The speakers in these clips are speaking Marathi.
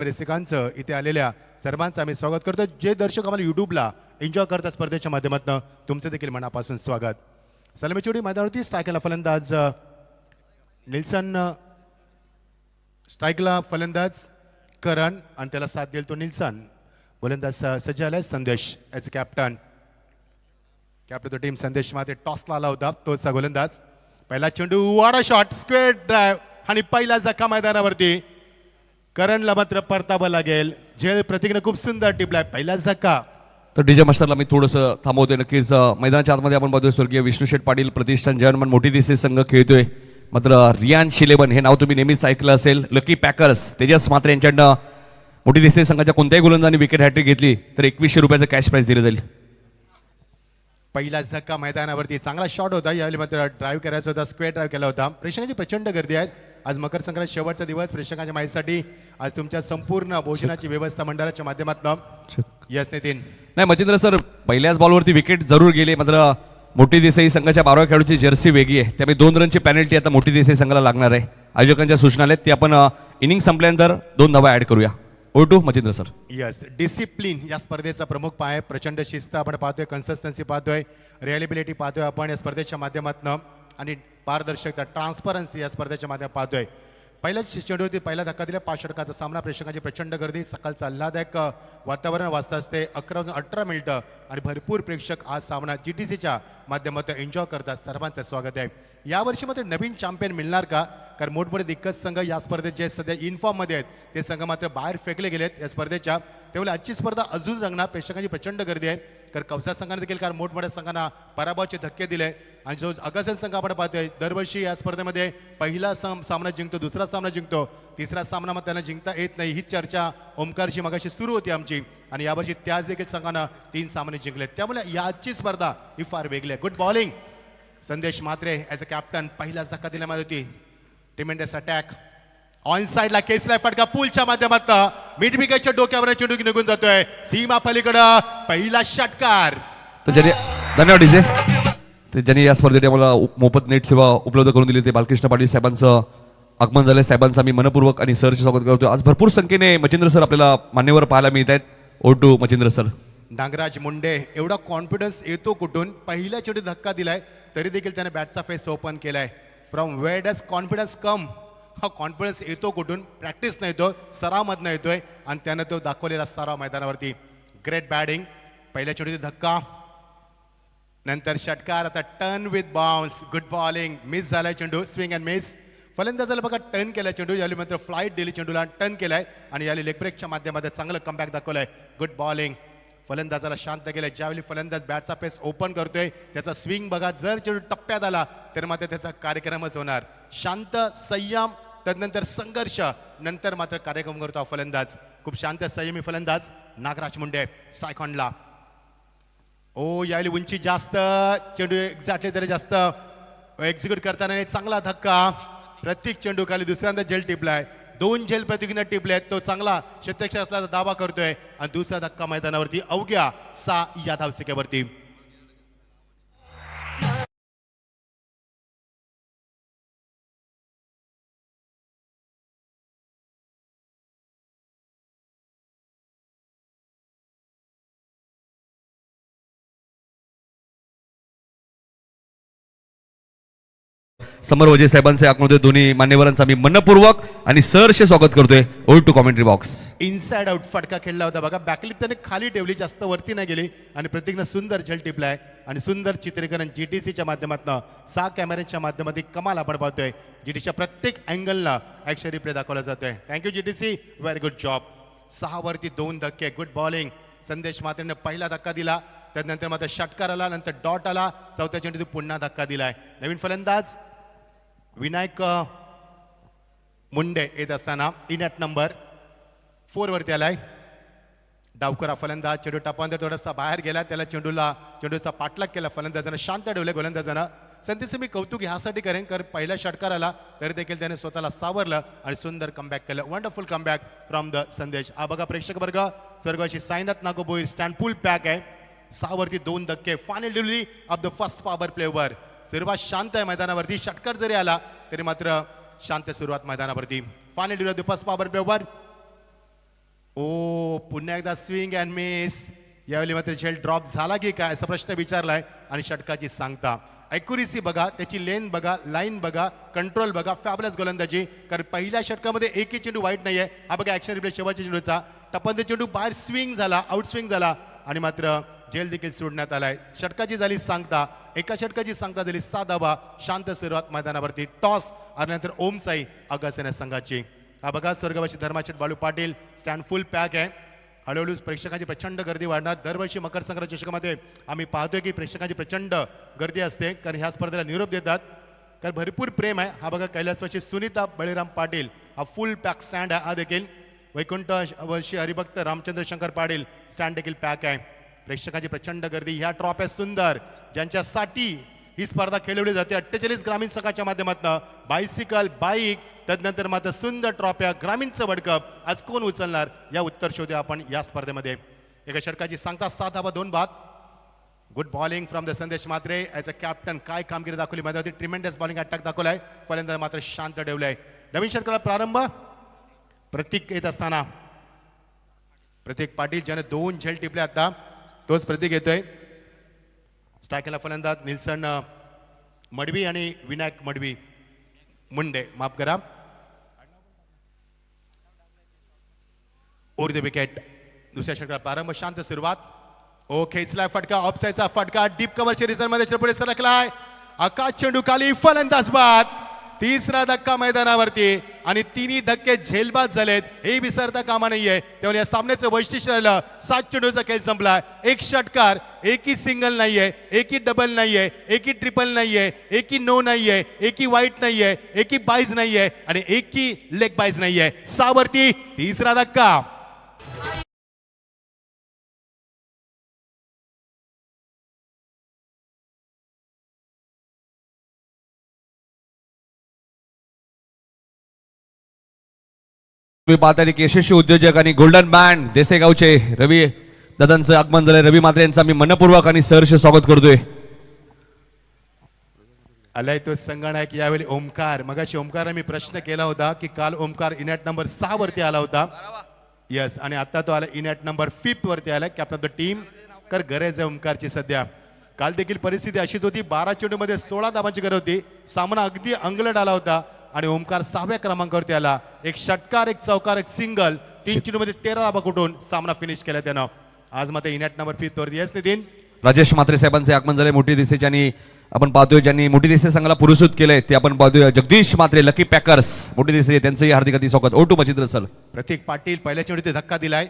प्रेक्षकांचं इथे आलेल्या सर्वांचं आम्ही स्वागत करतो. जे दर्शक आम्हाला यूट्यूबला एन्जॉय करतात स्पर्धेच्या माध्यमातून तुमचं देखील मनापासून स्वागत. सलामीचोडी मैदानावरती स्ट्रायकला फलंदाज निल्सन, स्ट्रायकला फलंदाज करण आणि त्याला साथ देईल तो निल्सन. गोलंदाज सज्ज आलाय संदेश ॲज कॅप्टन. कॅप्टन टीम संदेश मात्र टॉसला आला होता तोचा गोलंदाज. पहिला चेंडू वाडा शॉट स्क्वेअर ड्राईव्ह आणि पहिला झटका मैदानावरती. करणला मात्र परतावं लागेल. झेल प्रतीकनं खूप सुंदर टिपलाय पहिला झटका. तर डीजे मास्टरला मी थोडंसं थांबवतोय. नक्कीच मैदानाच्या आतमध्ये आपण बघतोय स्वर्गीय विष्णू शेठ पाटील प्रतिष्ठान जर्मन मोठी दिसे संघ खेळतोय. मात्र रियान शिलेबन हे नाव तुम्ही नेहमीच ऐकलं असेल. लकी पॅकर्स तेजस मात्र यांच्याकडनं मोठी दिसे संघाच्या कोणत्याही गोलंदाजाने विकेट हॅट्रिक घेतली तर 2100 रुपयाचं कॅश प्राइज दिलं जाईल. पहिला झटका मैदानावरती चांगला शॉट होता. यावेळी मात्र ड्राईव्ह करायचा होता, स्क्वेअर ड्राईव्ह केला होता. प्रेक्षकांची प्रचंड गर्दी आहे. आज मकर संक्रांत शेवटचा दिवस. प्रेक्षकांच्या माहितीसाठी आज तुमच्या संपूर्ण भोजनाची व्यवस्था मंडळाच्या माध्यमातून यस नितीन. नाही मच्छिंद्र सर, पहिल्याच बॉलवरती विकेट जरूर गेले. मात्र मोठी देसाई संघाच्या 12व्या खेळाडूची जर्सी वेगळी आहे. त्यामुळे 2 रनची पेनल्टी आता मोठी देसाई संघाला लागणार आहे. आयोजकांच्या सूचना आहेत ती आपण इनिंग संपल्यानंतर 2 धावा ऍड करूया. O2 Machhindra sir. Yes, discipline या स्पर्धेचा प्रमुख पाय. प्रचंड शिस्त आपण पाहतोय, कन्सिस्टन्सी पाहतोय, रिअलिबिलिटी पाहतोय आपण या स्पर्धेच्या माध्यमातून आणि पारदर्शकता, ट्रान्सपरन्सी या स्पर्धेच्या माध्यमात पाहतोय. पहिल्याच चेंडूवरती पहिला धक्का दिला. 5 षटकाचा सामना. प्रेक्षकांची प्रचंड गर्दी, सकाळचं आल्हादायक वातावरण वाजत असते. 11 मिनिटं आणि भरपूर प्रेक्षक आज सामना GTCच्या माध्यमातून एन्जॉय करतात. सर्वांचं स्वागत आहे. यावर्षी मात्र नवीन चॅम्पियन मिळणार का? कारण मोठमोठे दिग्गज संघ या स्पर्धेत जे सध्या इनफॉर्ममध्ये आहेत ते संघ मात्र बाहेर फेकले गेलेत या स्पर्धेच्या. त्यामुळे आजची स्पर्धा अजून रंगणार. प्रेक्षकांची प्रचंड गर्दी आहे. कारण कवसा संघाने देखील कारण मोठमोठ्या संघांना पराभवाचे धक्के दिले. आणि जो अगसन संघ आपण पाहतोय दरवर्षी या स्पर्धेमध्ये पहिला सामना जिंकतो, दुसरा सामना जिंकतो, तिसरा सामना मग त्यांना जिंकता येत नाही. ही चर्चा ओमकारशी मगाशी सुरू होती आमची. आणि यावर्षी त्याच देखील संघानं 3 सामने जिंकलेत. त्यामुळे याची स्पर्धा ही फार वेगळी आहे. गुड बॉलिंग संदेश म्हात्रे ॲज अ कॅप्टन. पहिला धक्का दिल्यामध्ये होती. ट्रिमेंडस अटॅक ऑन साइडला केसला फटका पूलच्या माध्यमातून मिड विकेटच्या डोक्यावर चेंडू निघून जातोय सीमा पलीकडं. पहिला षटकार. तर ज्यांनी धन्यवाद डीजे. ते ज्यांनी या स्पर्धेत आम्हाला मोफत नेट सेवा उपलब्ध करून दिली ते बालकृष्ण पाटील साहेबांचं आगमन झालं. साहेबांचं आम्ही मनपूर्वक आणि सरचे स्वागत करतो. आज भरपूर संख्येने मच्छिंद्र सर आपल्याला मान्यवर पाहायला मिळत आहेत. O2 Machhindra sir. नागराज मुंडे एवढा कॉन्फिडन्स येतो कुठून? पहिल्या चेंडू धक्का दिलाय तरी देखील त्याने बॅटचा फेस ओपन केलाय. फ्रॉम वेअर डज कॉन्फिडन्स कम? हा कॉन्फिडन्स येतो कुठून? प्रॅक्टिस नाही येतो, सरावमधनं येतोय आणि त्यानं तो दाखवलेला सराव मैदानावरती. Great batting. पहिल्या चेंडूची धक्का, नंतर षटकार, आता turn with bounce. Good bowling. Miss झालाय चेंडू, स्विंग अँड मिस. फलंदाजाला बघा टर्न केलाय चेंडू. यावेळी मात्र फ्लाईट दिली चेंडूला, टर्न केलाय आणि यावेळी लेग ब्रेकच्या माध्यमातून चांगलं कमबॅक दाखवलंय. Good bowling. फलंदाजाला शांत केलंय. ज्यावेळी फलंदाज बॅटचा फेस ओपन करतोय त्याचा स्विंग बघा. जर चेंडू टप्प्यात आला तर मात्र त्याचा कार्यक्रमच होणार. शांत, संयम, तदनंतर संघर्ष, नंतर मात्र कार्यक्रम करतो फलंदाज. खूप शांत संयमी फलंदाज नागराज मुंडे. स्ट्राईक ऑनला. ओ यावेळी उंची जास्त, चेंडू एक्झॅक्टली तरी जास्त एक्झिक्यूट करताना चांगला धक्का. प्रत्येक चेंडू खाली दुसऱ्यांदा झेल टिपलाय. 2 झेल प्रतीकनं टिपलेत. तो चांगला शतक्ष असल्याचा दावा करतोय आणि दुसरा धक्का मैदानावरती अवघ्या 6 या धावसंख्येवरती. समर वजे साहेबांचे आगमन दोन्ही मान्यवरांचं आम्ही मनपूर्वक आणि सरचे स्वागत करतोय. O2 commentary box. Inside out फटका खेळला होता बघा. बॅकलिप त्याने खाली ठेवली, जास्त वरती नाही गेली आणि प्रत्येकनं सुंदर झेल टिपलाय आणि सुंदर चित्रीकरण GTCच्या माध्यमातून 6 कॅमेऱ्यांच्या माध्यमातून कमाल आपण पाहतोय. GTCच्या प्रत्येक अँगलला ॲक्शन रिप्ले दाखवला जातोय. Thank you GTC, very good job. 6 वरती 2 धक्के. Good bowling. संदेश मात्रेने पहिला धक्का दिला, त्यानंतर मात्र षटकार आला, नंतर डॉट आला, चौथ्या चेंडूत पुन्हा धक्का दिलाय. नवीन फलंदाज विनायक मुंडे येत असताना इन ॲट नंबर 4 वरती आलाय. डावकरा फलंदाज. चेंडू टपांतर थोडासा बाहेर गेला, त्याला चेंडूचा पाठलाग केला फलंदाजानं. शांत ठेवले गोलंदाजानं. संदेश मी कौतुक ह्यासाठी करेन कारण पहिल्या षटकार आला तरी देखील त्याने स्वतःला सावरलं आणि सुंदर कमबॅक केलं. वंडरफुल कमबॅक फ्रॉम द संदेश. हा बघा प्रेक्षक वर्ग, स्वर्गवासी Sainath Nagoboir stand full pack आहे. 6 वरती 2 धक्के. Final delivery of the first power प्लेवर. सुरुवात शांत आहे मैदानावरती. षटकार जरी आला तरी मात्र शांत सुरुवात मैदानावरती. Final delivery of the first power प्लेवर. पुन्हा एकदा स्विंग अँड मिस. यावेळी मात्र झेल ड्रॉप झाला की काय असा प्रश्न विचारलाय आणि षटकाची सांगता. ॲक्युरेसी बघा, त्याची लेन बघा, लाईन बघा, कंट्रोल बघा, फॅबलस गोलंदाजी. कारण पहिल्या षटकामध्ये एकही चेंडू वाईट नाहीये. हा बघा ॲक्शन रिप्ले शेवटच्या चेंडूचा टपन चेंडू बाहेर स्विंग झाला, आउट स्विंग झाला आणि मात्र झेल देखील सोडण्यात आलाय. षटकाची झाली सांगता, एका षटकाची सांगता झाली 7 धावा. शांत सुरुवात मैदानावरती. टॉस आणि नंतर ओम साई अगासेना संघाची. हा बघा स्वर्गवासी धर्माचट Balu Patil stand full pack आहे. हळूहळू प्रेक्षकांची प्रचंड गर्दी वाढणार. दरवर्षी मकर संक्रांत चषकामध्ये आम्ही पाहतोय की प्रेक्षकांची प्रचंड गर्दी असते कारण ह्या स्पर्धेला निरोप देतात. कारण भरपूर प्रेम आहे. हा बघा कैलासवासी सुनीता बळीराम पाटील हा फुल पॅक स्टँड आहे. हा देखील वैकुंठ वर्षी हरिभक्त रामचंद्र शंकर पाटील स्टँड देखील पॅक आहे. प्रेक्षकांची प्रचंड गर्दी. ह्या ट्रॉफ्या सुंदर ज्यांच्यासाठी ही स्पर्धा खेळवली जाते 48 ग्रामीण संघाच्या माध्यमातून बायसिकल बाईक तदनंतर मात्र सुंदर ट्रॉफ्या ग्रामीणचं वर्ल्ड कप आज कोण उचलणार या उत्तर शोधूया आपण या स्पर्धेमध्ये. एका षटकाची सांगता 7 धावा 2 बाद. गुड बॉलिंग फ्रॉम द संदेश मात्रे ॲज अ कॅप्टन. काय कामगिरी दाखवली मैदानावरती. ट्रिमेंडस बॉलिंग अटॅक दाखवलाय. फलंदाज मात्र शांत ठेवलाय. नवीन षटकाला प्रारंभ प्रतीक येत असताना प्रतीक पाटील ज्याने 2 झेल टिपले आता तोच प्रतीक येतोय. स्ट्रायकला फलंदाज निल्सन मडवी आणि विनायक मडवी मुंडे माफ करा. Over the wicket. दुसऱ्या षटकाला प्रारंभ शांत सुरुवात. ओ खेचलाय फटका ऑफसाईडचा फटका डीप कव्हरच्या रिझल्ट मध्ये पुढे सरकलाय. आकाश चेंडू खाली फलंदाज बाद. तिसरा धक्का मैदानावरती आणि तिन्ही धक्के झेलबाद झालेत हे विसरता कामा नाहीये. त्यामुळे या सामन्याचं वैशिष्ट्य राहिलं 7 चेंडूचा खेळ संपला. एक षटकार, एकही सिंगल नाहीये, एकही डबल नाहीये, एकही ट्रिपल नाहीये, एकही नो नाहीये, एकही वाईट नाहीये, एकही बाईज नाहीये आणि एकही लेग बाईज नाहीये. 6 वरती तिसरा धक्का. तुम्ही पाहता एक यशस्वी उद्योजक आणि गोल्डन बँड देसेगावचे रवी दादांचं आगमन झालंय. रवी मात्रे यांचं आम्ही मनपूर्वक आणि सहर्ष स्वागत करतोय. आलाय तो संगणक यावेळी ओमकार. मगाशी ओमकार मी प्रश्न केला होता की काल ओमकार इनॅट नंबर 6 वरती आला होता. यस आणि आता तो आला इनॅट नंबर 5 वरती आला कॅप्टन ऑफ द टीम. कर गरज आहे ओमकारची सध्या. काल देखील परिस्थिती अशीच होती. 12 चेंडूमध्ये 16 धावांची गरज होती. सामना अगदी अंगलट आला होता आणि ओमकार 6व्या क्रमांकावरती आला. एक षटकार, एक चौकार, एक सिंगल. 3 चेंडूमध्ये 13 धावा कुठून सामना फिनिश केला त्यानं. आज मात्र इनॅट नंबर 5 वरती. येस नितीन. राजेश मात्रे साहेबांचे आगमन झाले मोठी दिसेचे आणि आपण पाहतोय ज्यांनी मोठी दिसे संघाला पुरस्कृत केलंय ते आपण पाहतोय जगदीश मात्रे लकी पॅकर्स मोठी दिसे त्यांचंही हार्दिक हार्दिक स्वागत. ओटू मचिंद्र सर. प्रतीक पाटील पहिल्या चेंडूत धक्का दिलाय.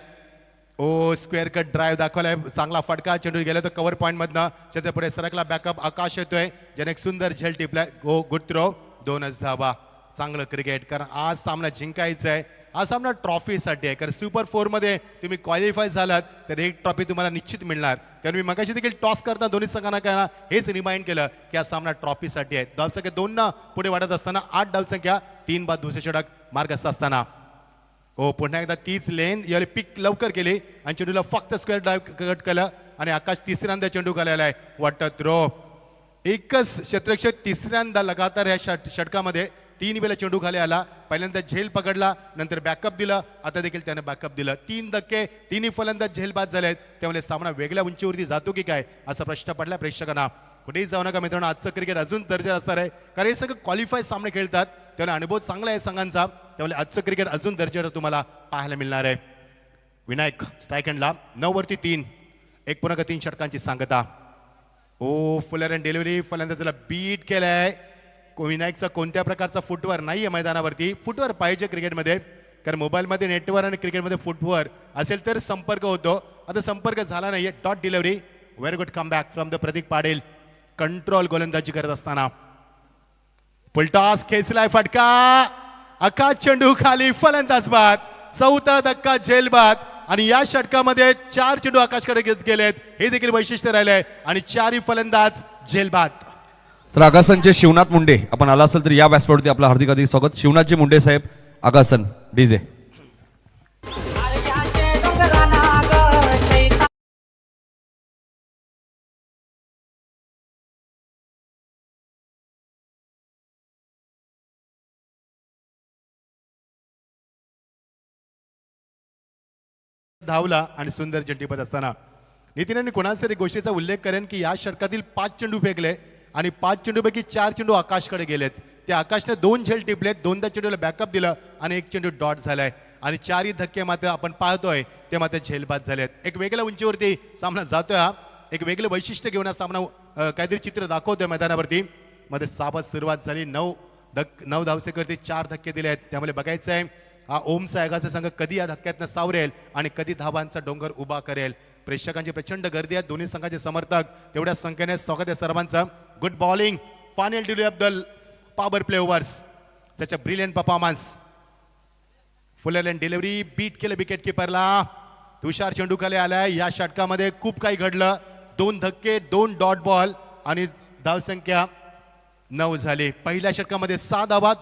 ओ स्क्वेअर कट ड्राईव्ह दाखवलाय. चांगला फटका. चेंडू गेला तो कव्हर पॉईंट मधनं त्याच्या पुढे सरकला बॅकअप. आकाश येतोय ज्याने एक सुंदर झेल टिपलाय. Go good throw. 2च धावा. चांगलं क्रिकेट. कारण आज सामना जिंकायचा आहे. हा सामना ट्रॉफीसाठी आहे. कारण सुपर 4 मध्ये तुम्ही क्वालिफाय झालात तर एक ट्रॉफी तुम्हाला निश्चित मिळणार. कारण मी मगाशी देखील टॉस करता दोन्ही संघांना काय हेच रिमाइंड केलं की हा सामना ट्रॉफीसाठी आहे. धावसंख्या 2 ना पुढे वाढत असताना 8 धावसंख्या 3 बाद दुसरे षटक मार्गस्थ असताना. हो पुन्हा एकदा तीच लेन यावेळी पिक लवकर केली आणि चेंडूला फक्त स्क्वेअर ड्राईव्ह कट केलं आणि आकाश तिसऱ्यांदा चेंडू खाल्लेला आहे. वाटत थ्रो. एकच क्षेत्ररक्षक तिसऱ्यांदा लगातार या षटकामध्ये 3 वेळा चेंडू खाली आला. पहिल्यांदा झेल पकडला, नंतर बॅकअप दिलं, आता देखील त्याने बॅकअप दिलं. 3 धक्के, तिन्ही फलंदाज झेलबाद झालेत. त्यामुळे सामना वेगळ्या उंचीवरती जातो की काय असा प्रश्न पडला प्रेक्षकांना. कुठेही जाऊ नका मित्रांनो. आजचं क्रिकेट अजून दर्जा असणार आहे कारण हे सगळं क्वालिफाय सामने खेळतात. त्यामुळे अनुभव चांगला आहे संघांचा. त्यामुळे आजचं क्रिकेट अजून दर्जावर तुम्हाला पाहायला मिळणार आहे. विनायक स्ट्राईक हँडला 9 वरती 3. 1.3 षटकांची सांगता. ओ फुलर अँड डिलिव्हरी. फलंदाजाला बीट केलंय. विनायकचा कोणत्या प्रकारचा फुटवर नाहीये मैदानावरती. फुटवर पाहिजे क्रिकेटमध्ये कारण मोबाईलमध्ये नेटवर आणि क्रिकेटमध्ये फुटवर असेल तर संपर्क होतो. आता संपर्क झाला नाहीये. Dot delivery. Very good come back from the Prateek Patil. Control गोलंदाजी करत असताना फुलटॉस खेचलाय फटका. आकाश चेंडू खाली फलंदाज बाद. 4था धक्का झेलबाद आणि या षटकामध्ये 4 चेंडू आकाशकडे गेलेत हे देखील वैशिष्ट्य राहिलंय आणि 4ही फलंदाज झेलबाद. तर आगासनचे शिवनाथ मुंडे आपण आला असेल तर या व्यासपीठावरती आपलं हार्दिक हार्दिक स्वागत. शिवनाथजी मुंडे साहेब आगासन डीजे. धावला आणि सुंदर चेंडूपद असताना नितीन कोणासरी गोष्टीचा उल्लेख करेन की या षटकातील 5 चेंडू फेकले आणि 5 चेंडूपैकी 4 चेंडू आकाशकडे गेलेत. त्या आकाशने 2 झेल टिपलेत, 2दा चेंडूला बॅकअप दिलं आणि 1 चेंडू डॉट झालाय आणि 4ही धक्के मात्र आपण पाहतोय ते मात्र झेलबाद झालेत. एक वेगळ्या उंचीवरती सामना जातोय हा, एक वेगळं वैशिष्ट्य घेऊन हा सामना काहीतरी चित्र दाखवतोय मैदानावरती. मध्ये साबत सुरुवात झाली, 9 धावसेकरती 4 धक्के दिले आहेत. त्यामुळे बघायचं आहे हा ओमचा आगाचा संघ कधी या धक्क्यातनं सावरेल आणि कधी धावांचा डोंगर उभा करेल. प्रेक्षकांची प्रचंड गर्दी आहे, दोन्ही संघाचे समर्थक तेवढ्या संख्येने स्वागत आहे सर्वांचं. Good bowling, final delivery of the power play overs, त्याच्या brilliant performance. Full length delivery, beat केलं विकेट किपरला. तुषार चेंडूखाली आलाय. या षटकामध्ये खूप काही घडलं, 2 धक्के, 2 डॉट बॉल आणि धावसंख्या 9 झाली. पहिल्या षटकामध्ये 6 धावा,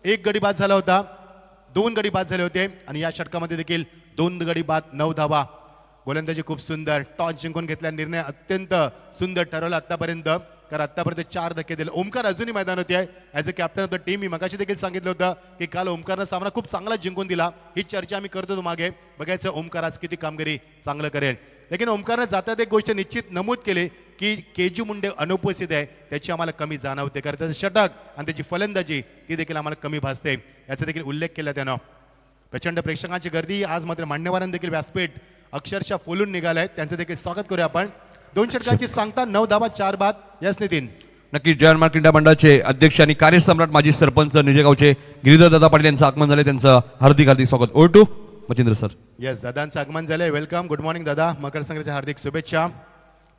1 गडी बाद झाला होता, 2 गडी बाद झाले होते आणि या षटकामध्ये देखील 2 गडी बाद, 9 धावा. गोलंदाजी खूप सुंदर, टॉस जिंकून घेतला, निर्णय अत्यंत सुंदर ठरवला आतापर्यंत, कारण आतापर्यंत 4 धक्के दिले. ओमकार अजूनही मैदानावरती आहे as a captain of the team. मी मगाशी देखील सांगितलं होतं की काल ओमकारनं सामना खूप चांगला जिंकून दिला, ही चर्चा आम्ही करतो मागे. बघायचं ओमकार आज किती कामगिरी चांगलं करेल. लेकिन ओमकारनं जातात एक गोष्ट निश्चित नमूद केली की केजू मुंडे अनुपस्थित आहे, त्याची आम्हाला कमी जाणवते, कारण त्याचं षटक आणि त्याची फलंदाजी ती देखील आम्हाला कमी भासते, याचा देखील उल्लेख केला त्यानं. प्रचंड प्रेक्षकांची गर्दी आज मात्र मान्यवरांनी देखील व्यासपीठ अक्षरशः फुलून निघालाय, त्यांचं देखील स्वागत करूया आपण. 2 षटकांची सांगता, 9 धावा, 4 बाद. यस नितीन. नक्कीच जयमान क्रीडा मंडळाचे अध्यक्ष आणि कार्यसम्राट माजी सरपंच निजेगावचे गिरीधर दादा पाटील यांचं आगमन झाले, त्यांचं हार्दिक हार्दिक स्वागत. Over to Machindra sir. Yes, दादांचं आगमन झालंय. वेलकम, गुड मॉर्निंग दादा. मकर संक्रांतीच्या हार्दिक शुभेच्छा.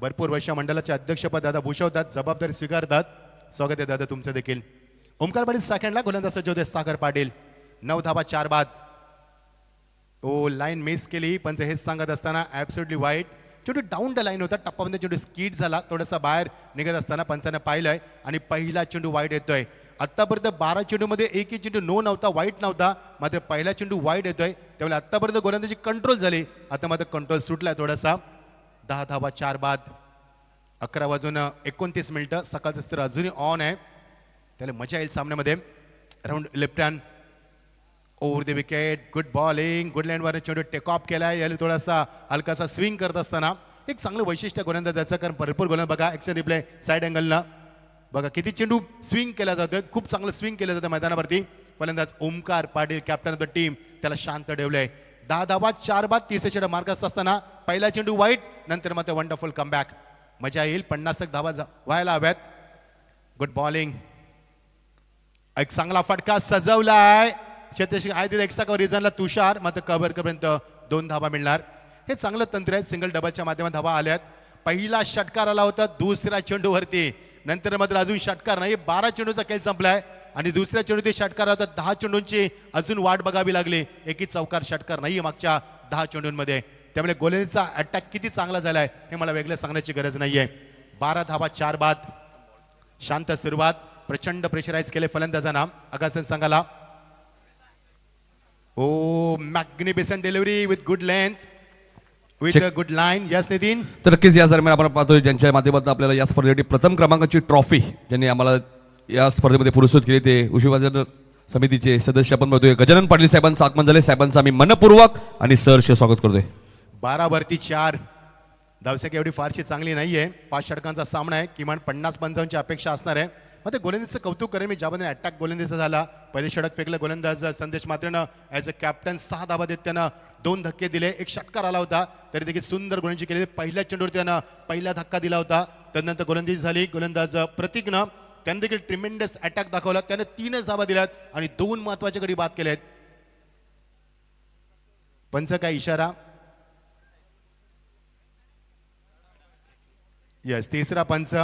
भरपूर वर्ष मंडळाचे अध्यक्षपद दादा भूषवतात, जबाबदारी स्वीकारतात. स्वागत आहे दादा तुमचं देखील. ओमकार पाटील सेकंडला, गोलंदाज सज्ज होते सागर पाटील. 9 धावा, 4 बाद. ओ लाईन मिस केली, पण हेच सांगत असताना ॲब्सोल्युटली वाईट. चेंडू डाऊन द लाईन होता, टप्पामध्ये चेंडू स्कीड झाला, थोडासा बाहेर निघत असताना पंचाने पाहिलंय आणि पहिला चेंडू वाईट येतोय. आतापर्यंत 12 चेंडूमध्ये एकही चेंडू नो नव्हता, वाईट नव्हता, मात्र पहिला चेंडू वाईट येतोय. त्यामुळे आतापर्यंत गोलंदाजी कंट्रोल झाली, आता मात्र कंट्रोल सुटलाय थोडासा. 10 धावा, 4 बाद. 11 वाजून 29 मिनिटं. सकाळचं तर अजूनही ऑन आहे, त्याला मजा येईल सामन्यामध्ये. Round left hand over the wicket. Good bowling, good लँडवर चेंडू टेक ऑफ केलाय. याला थोडासा हलकासा स्विंग करत असताना एक चांगलं वैशिष्ट्य गोलंदाजाचं, कारण भरपूर गोलंदाज बघा ॲक्शन रिप्ले साईड अँगलनं बघा किती चेंडू स्विंग केला जातोय, खूप चांगलं स्विंग केलं जातं मैदानावरती. फलंदाज Omkar Patil captain of the team त्याला शांत ठेवलंय. 10 धावा, 4 बाद. 30 चेंडू मार्गात असताना पहिला चेंडू वाईट, नंतर मात्र वंडरफुल कमबॅक. मजा येईल, 50 धावा व्हायला हव्यात. गुड बॉलिंग, एक चांगला फटका सजवलाय. छत्तीस आहे तिथे एक्स्ट्रा कव्हर रिझनला तुषार, मात्र कव्हरपर्यंत 2 धावा मिळणार. हे चांगलं तंत्र आहे, सिंगल डबलच्या माध्यमात धावा आल्यात. पहिला षटकार आला होता दुसऱ्या चेंडूवरती, नंतर मात्र अजून षटकार नाही. 12 चेंडूचा खेळ संपलाय आणि दुसऱ्या चेंडू षटकार होता. 10 चेंडूंची अजून वाट बघावी लागली. एकही चौकार षटकार नाही मागच्या 10 चेंडूंमध्ये. त्यामुळे गोलंदाजीचा अटॅक किती चांगला झालाय हे मला वेगळं सांगण्याची गरज नाहीये. 12 धावा, 4 बाद. शांत सुरुवात, प्रचंड प्रेशराईज केले फलंदाजांना आगासन संघाला. Oh magnificent delivery with good length, with a good line. Yes Nitin. तर नक्कीच या दरम्यान आपण पाहतोय ज्यांच्या माध्यमातून आपल्याला या स्पर्धेसाठी प्रथम क्रमांकाची ट्रॉफी ज्यांनी आम्हाला या स्पर्धेमध्ये पुरस्कृत केली ते उशिवाजन समितीचे सदस्य आपण बघतोय गजानन पाटील साहेबांचं आगमन झाले. साहेबांचं आम्ही मनपूर्वक आणि सहर्ष स्वागत करतोय. 12 वरती 4 धावसंख्या एवढी फारशी चांगली नाहीये. 5 षटकांचा सामना आहे, किमान 50-55ची अपेक्षा असणार आहे. मग ते गोलंदाजीचं कौतुक करेन मी, ज्यामध्ये अटॅक गोलंदाजीचा झाला. पहिले षटक फेकलं गोलंदाज संदेश मात्रेनं ॲज अ कॅप्टन. 6 धावा देत त्यानं 2 धक्के दिले. एक षटकार आला होता तरी देखील सुंदर गोलंदाजी केली. पहिल्या चेंडूवर त्यानं पहिला धक्का दिला होता. त्यानंतर गोलंदाजी झाली. गोलंदाज प्रतीकनं त्याने देखील ट्रिमेंडस अटॅक दाखवला. त्याने 3च धावा दिल्यात आणि 2 महत्वाचे गडी बाद केलेत. पंच काय इशारा? यस, तिसरा पंच.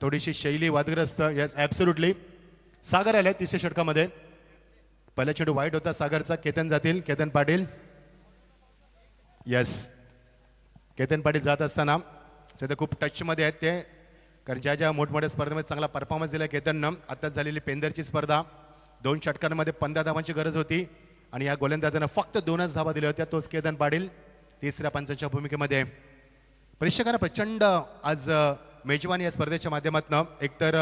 थोडीशी शैली वादग्रस्त. Yes absolutely. सागर आले तिसऱ्या षटकामध्ये. पहिला चेंडू वाईट होता सागरचा. केतन जातील, केतन पाटील. यस, केतन पाटील जात असताना सध्या खूप टचमध्ये आहेत ते, कारण ज्या मोठमोठ्या स्पर्धेमध्ये चांगला परफॉर्मन्स दिला केतननं. आताच झालेली पेंदरची स्पर्धा 2 षटकांमध्ये 15 धावांची गरज होती आणि या गोलंदाजानं फक्त 2च धावा दिल्या होत्या. तोच केतन पाटील तिसऱ्या पंचाच्या भूमिकेमध्ये. प्रेक्षकांना प्रचंड आज मेजवानी या स्पर्धेच्या माध्यमातून. एकतर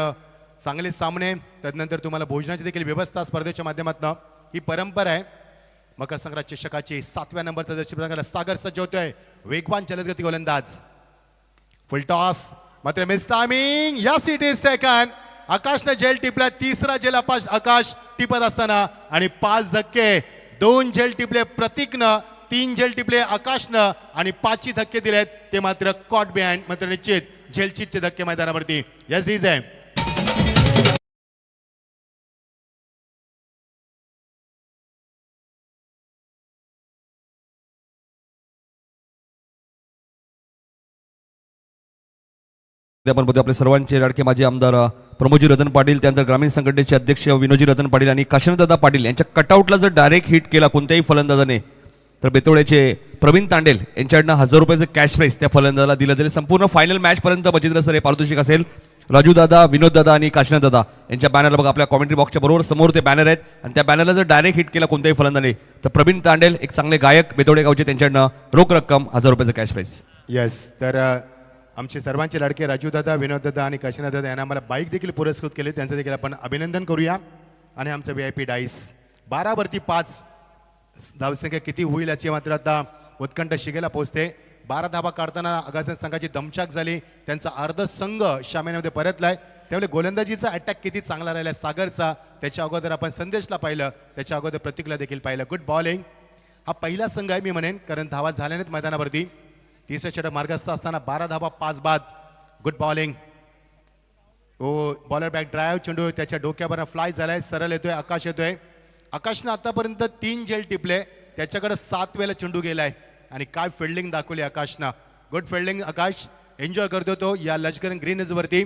चांगले सामने, त्यानंतर तुम्हाला भोजनाची देखील व्यवस्था स्पर्धेच्या माध्यमातून. ही परंपरा आहे. मकर संक्रांत चषकाची 7व्या नंबरचा जर्सी प्रदान सागर सज्ज होतोय. वेगवान जलदगती गोलंदाज. फुल टॉस मात्र miss timing. Yes it is taken. आकाशने झेल टिपला. तिसरा झेल आकाश टिपत असताना आणि 5 धक्के. 2 झेल टिपले प्रतीकनं, 3 झेल टिपले आकाशनं आणि 5 धक्के दिलेत ते मात्र कॉट बिहाइंड. मात्र निश्चित झेलचीचे धक्के मैदानावरती. यस डीज आहे. आपण बघतो आपले सर्वांचे लाडके माजी आमदार प्रमोदजी रतन पाटील, त्यानंतर ग्रामीण संघटनेचे अध्यक्ष विनोदजी रतन पाटील आणि काशीनाथदादा पाटील यांच्या कटआउटला जर डायरेक्ट हिट केला कोणत्याही फलंदाजाने तर बेतोड्याचे प्रवीण तांडेल यांच्याकडनं 1000 रुपयाचं कॅश प्राईज त्या फलंदाजाला दिलं जाईल. संपूर्ण फायनल मॅच पर्यंत बचिंद्र सर हे पारितोषिक असेल. राजू दादा, विनोद दादा आणि काशीनाथदादा यांच्या बॅनरला बघा आपल्या कॉमेंट्री बॉक्सच्या बरोबर समोर ते बॅनर आहेत आणि त्या बॅनरला जर डायरेक्ट हिट केला कोणत्याही फलंदाजाने तर प्रवीण तांडेल एक चांगले गायक बेतोडे गावचे त्यांच्याकडनं रोख रक्कम 1000 रुपयाचं कॅश प्राईज. येस तर आमचे सर्वांचे लाडके राजूदादा, विनोददादा आणि काशीनाथदादा यांना आम्हाला बाईक देखील पुरस्कृत केले. त्यांचं देखील आपण अभिनंदन करूया. आणि आमचं VIP डाईस 12वरती 5 धावसंख्या किती होईल याची मात्र आता उत्कंठ शिगेला पोहोचते. 12 धावा काढताना अगासन संघाची दमछाक झाली. त्यांचा अर्ध संघ शामेमध्ये परतलाय. त्यामुळे गोलंदाजीचा अटॅक किती चांगला राहिला सागरचा. त्याच्या अगोदर आपण संदेशला पाहिलं, त्याच्या अगोदर प्रतीकला देखील पाहिलं. Good bowling. हा पहिला संघ आहे मी म्हणेन, कारण धावा झाल्या नाहीत मैदानावरती. तिसऱ्या षटक मार्गस्थ असताना 12 धावा 5 बाद. Good bowling. Oh bowler back drive चेंडू त्याच्या डोक्यावर फ्लाय झालाय. सरळ येतोय, आकाश येतोय. आकाशनं आतापर्यंत 3 झेल टिपले. त्याच्याकडे 7 वेळेला चेंडू गेलाय आणि काय फिल्डिंग दाखवली आकाशनं. गुड फिल्डिंग आकाश. एन्जॉय करतो तो या लष्करन ग्रीनवरती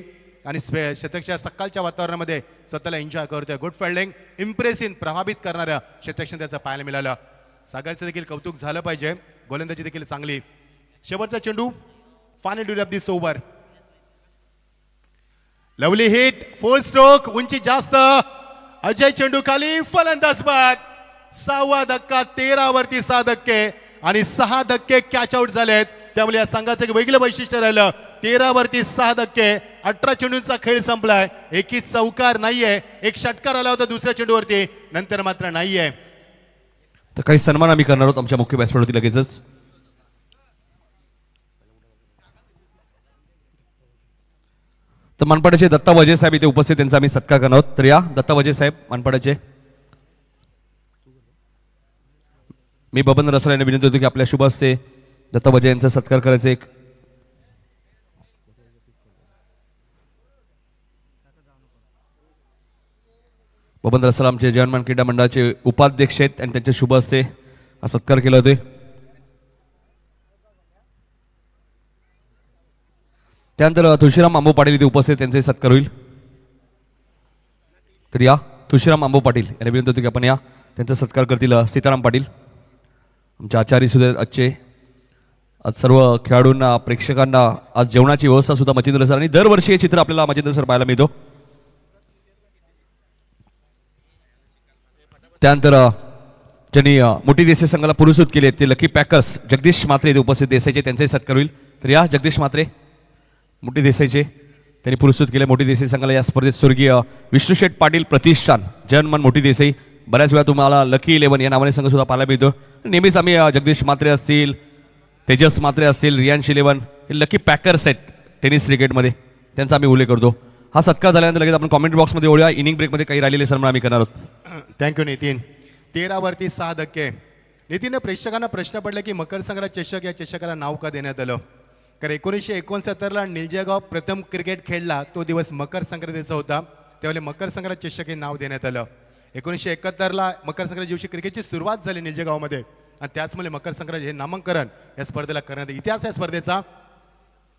आणि शतकच्या सकाळच्या वातावरणामध्ये स्वतःला एन्जॉय करतोय. Good fielding. इम्प्रेसिव्ह प्रभावित करणारं शतक त्याचं पाहायला मिळालं. सागरचं देखील कौतुक झालं पाहिजे. गोलंदाजी देखील चांगली. शेवटचा चेंडू. Final duty of this over. Lovely hit. Full stroke. उंची जास्त. अजय चेंडू खाली. फलंदाज बाद. 6वा धक्का. 13वरती 6 धक्के आणि 6 धक्के कॅच आउट झालेत. त्यामुळे या संघाचं एक वेगळं वैशिष्ट्य राहिलं. 13वरती 6 धक्के. 18 चेंडूंचा खेळ संपलाय. एकही चौकार नाहीये. एक षटकार आला होता दुसऱ्या चेंडूवरती, नंतर मात्र नाहीये. तर काही सन्मान आम्ही करणार आहोत आमच्या मुख्य व्यासपीठावरती लगेचच. तर मनपाड्याचे दत्ता वजे साहेब इथे उपस्थित, त्यांचा आम्ही सत्कार करणार आहोत. तर या दत्ता वजे साहेब मनपाड्याचे. मी बबन रसाळ यांना विनंती होतो की आपल्या शुभ हस्ते दत्ता वजे यांचा सत्कार करायचे. एक बबन रसाळ आमचे जवानमान क्रीडा मंडळाचे उपाध्यक्ष आहेत आणि त्यांच्या शुभ हस्ते हा सत्कार केला होते. त्यानंतर तुळशीराम आंबो पाटील इथे उपस्थित, त्यांचे सत्कार होईल. तर या तुळशीराम आंबो पाटील यांना विनंती होती की आपण या त्यांचा सत्कार करतील सीताराम पाटील, आमचे आचार्य सुद्धा आजचे. आज सर्व खेळाडूंना, प्रेक्षकांना आज जेवणाची व्यवस्था सुद्धा मच्छिंद्र सर, आणि दरवर्षी हे चित्र आपल्याला मच्छिंद्र सर पाहायला मिळतो. त्यानंतर ज्यांनी मोठी देसाई संघाला पुरस्कृत केले ते लकी पॅकर्स जगदीश म्हात्रे इथे उपस्थित देसाईचे, त्यांचाही सत्कार होईल. तर या जगदीश म्हात्रे मोठी देसाईचे, त्यांनी पुरस्कृत केले मोठी देसाई संघाला. या स्पर्धेत स्वर्गीय विष्णुशेठ पाटील प्रतिष्ठान जन्मन मोठी देसाई, बऱ्याच वेळा तुम्हाला लकी 11 या नावाने संघ सुद्धा पाहायला मिळतो. नेहमीच आम्ही जगदीश म्हात्रे असतील, तेजस म्हात्रे असतील, रियांश 11 हे लकी पॅकर्स आहेत टेनिस क्रिकेटमध्ये, त्यांचा आम्ही उल्लेख करतो. हा सत्कार झाल्यानंतर लगेच आपण कॉमेंट बॉक्समध्ये ओळूया. इनिंग ब्रेकमध्ये काही राहिलेले सन्मान आम्ही करणार आहोत. थँक्यू नितीन. 13वरती 6 धक्के. नितीनने प्रेक्षकांना प्रश्न पडला की मकर संक्रांत चषक या चषकाला नाव का देण्यात आलं. कारण 1969ला निलजेगाव प्रथम क्रिकेट खेळला तो दिवस मकर संक्रांतीचा होता, त्यावेळी मकर संक्रांत चषक हे नाव देण्यात आलं. 1971ला मकर संक्रांती दिवशी क्रिकेटची सुरुवात झाली निलजेगावमध्ये आणि त्याचमुळे मकर संक्रांत हे नामांकन या स्पर्धेला करण्यात. इतिहास आहे स्पर्धेचा,